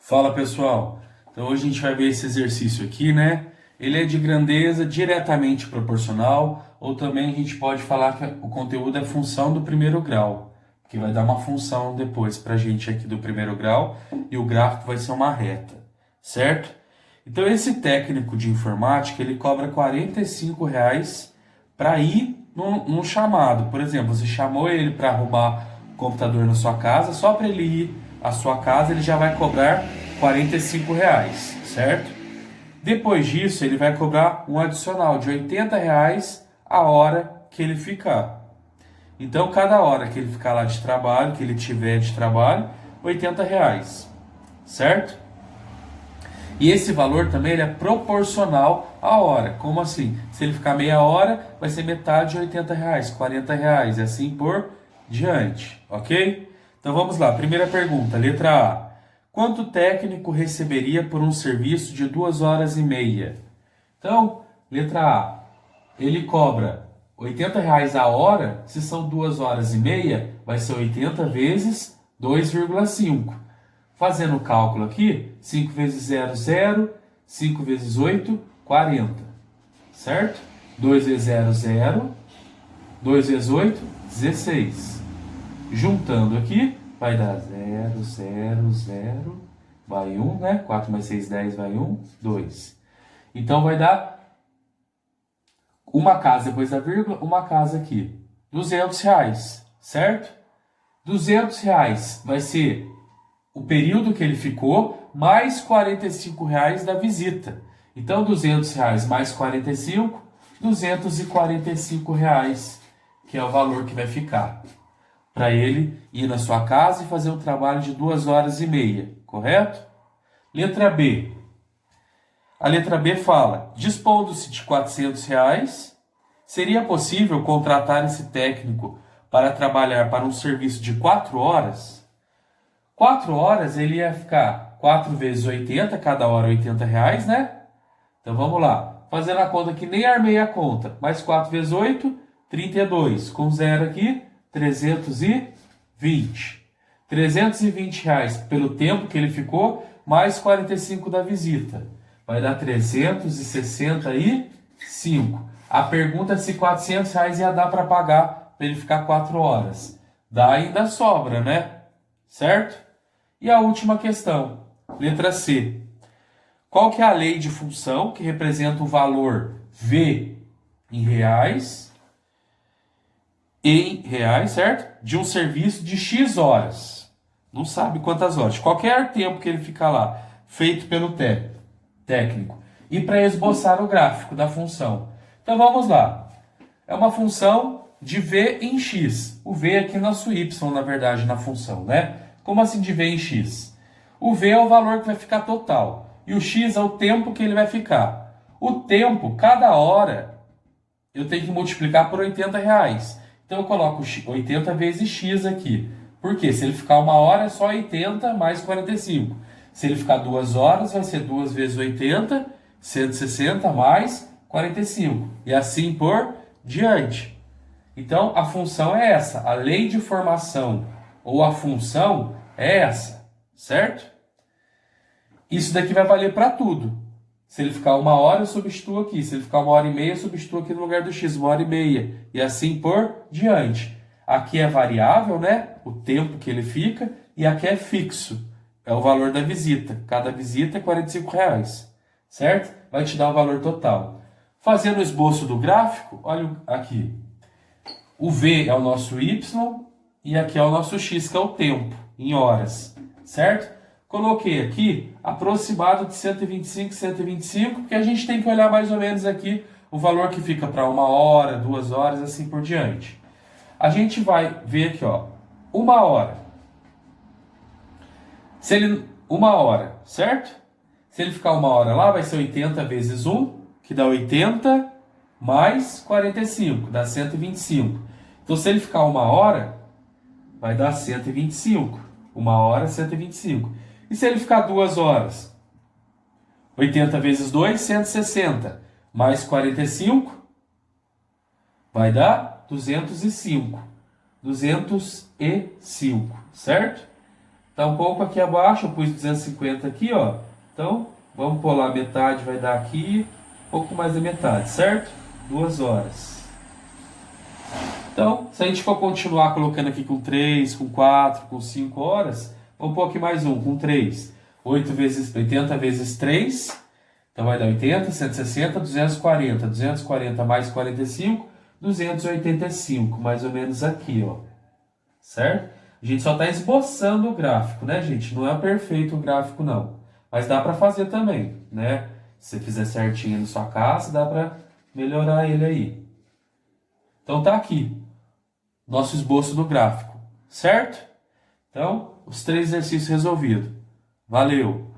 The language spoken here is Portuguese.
Fala pessoal, então hoje a gente vai ver esse exercício aqui, né? Ele é de grandeza diretamente proporcional, ou também a gente pode falar que o conteúdo é função do primeiro grau, que vai dar uma função depois pra gente aqui do primeiro grau, e o gráfico vai ser uma reta, certo? Então esse técnico de informática, ele cobra R$ 45 para ir num chamado. Por exemplo, você chamou ele para arrumar o computador na sua casa, só para ele ir à sua casa ele já vai cobrar R$ 45, certo? Depois disso, ele vai cobrar um adicional de R$ 80 a hora que ele ficar. Então, cada hora que ele ficar lá de trabalho, que ele tiver de trabalho, R$ 80, certo? E esse valor também ele é proporcional à hora. Como assim? Se ele ficar meia hora, vai ser metade de R$ 80, R$ 40 e assim por diante, ok? Então vamos lá, primeira pergunta, letra A. Quanto o técnico receberia por um serviço de 2 horas e meia? Então, letra A, ele cobra R$ 80 a hora, se são 2 horas e meia, vai ser 80 vezes 2,5. Fazendo o cálculo aqui, 5 vezes 0, 0, 5 vezes 8, 40, certo? 2 vezes 0, 0, 2 vezes 8, 16. Juntando aqui, vai dar 0, 0, 0, vai 1, né? 4 mais 6, 10, vai 1, 2. Então vai dar uma casa depois da vírgula, uma casa aqui. R$ 200, certo? R$ 200 vai ser o período que ele ficou, mais R$ 45 da visita. Então, R$ 200 mais 45, R$ 245, que é o valor que vai ficar. Para ele ir na sua casa e fazer um trabalho de 2 horas e meia, correto? Letra B. A letra B fala, dispondo-se de R$ 400, seria possível contratar esse técnico para trabalhar para um serviço de 4 horas? 4 horas ele ia ficar 4 vezes 80, cada hora R$ 80, né? Então vamos lá. Fazendo a conta que nem armei a conta. Mais 4 vezes 8, 32. Com zero aqui, 320. R$ 320 pelo tempo que ele ficou, mais 45 da visita. Vai dar 365. A pergunta é se R$ 400 ia dar para pagar para ele ficar 4 horas. Dá, ainda sobra, né? Certo? E a última questão, letra C. Qual que é a lei de função que representa o valor V em reais, certo? De um serviço de X horas. Não sabe quantas horas. Qualquer tempo que ele ficar lá, feito pelo técnico. E para esboçar o gráfico da função. Então vamos lá. É uma função de V em X. O V aqui é nosso Y, na verdade, na função, né? Como assim de V em X? O V é o valor que vai ficar total. E o X é o tempo que ele vai ficar. O tempo, cada hora, eu tenho que multiplicar por R$ 80. Então eu coloco 80 vezes X aqui. Por quê? Se ele ficar 1 hora, é só 80 mais 45. Se ele ficar 2 horas, vai ser 2 vezes 80, 160 mais 45. E assim por diante. Então a função é essa. A lei de formação ou a função é essa, certo? Isso daqui vai valer para tudo. Se ele ficar 1 hora, eu substituo aqui. Se ele ficar 1 hora e meia, eu substituo aqui no lugar do X, 1 hora e meia. E assim por diante. Aqui é variável, né? O tempo que ele fica. E aqui é fixo. É o valor da visita. Cada visita é R$ 45, certo? Vai te dar o valor total. Fazendo o esboço do gráfico, olha aqui. O V é o nosso Y. E aqui é o nosso X, que é o tempo, em horas, certo? Coloquei aqui aproximado de 125, 125, porque a gente tem que olhar mais ou menos aqui o valor que fica para 1 hora, 2 horas, assim por diante. A gente vai ver aqui, ó, 1 hora. Se ele, 1 hora, certo? Se ele ficar 1 hora lá, vai ser 80 vezes 1, que dá 80, mais 45, dá 125. Então, se ele ficar 1 hora, vai dar 125. 1 hora, 125. E se ele ficar 2 horas? 80 vezes 2, 160. Mais 45, vai dar 205. 205, certo? Tá um pouco aqui abaixo, eu pus 250 aqui, ó. Então, vamos pular metade, vai dar aqui, um pouco mais da metade, certo? 2 horas. Então, se a gente for continuar colocando aqui com 3, com 4, com 5 horas, vamos pôr aqui mais um, com 3. 80 vezes 3, então vai dar 80, 160, 240. 240 mais 45, 285, mais ou menos aqui, ó. Certo? A gente só está esboçando o gráfico, né, gente? Não é perfeito o gráfico, não. Mas dá para fazer também, né? Se você fizer certinho na sua casa, dá para melhorar ele aí. Então tá aqui, nosso esboço do gráfico, certo? Então, os 3 exercícios resolvidos. Valeu!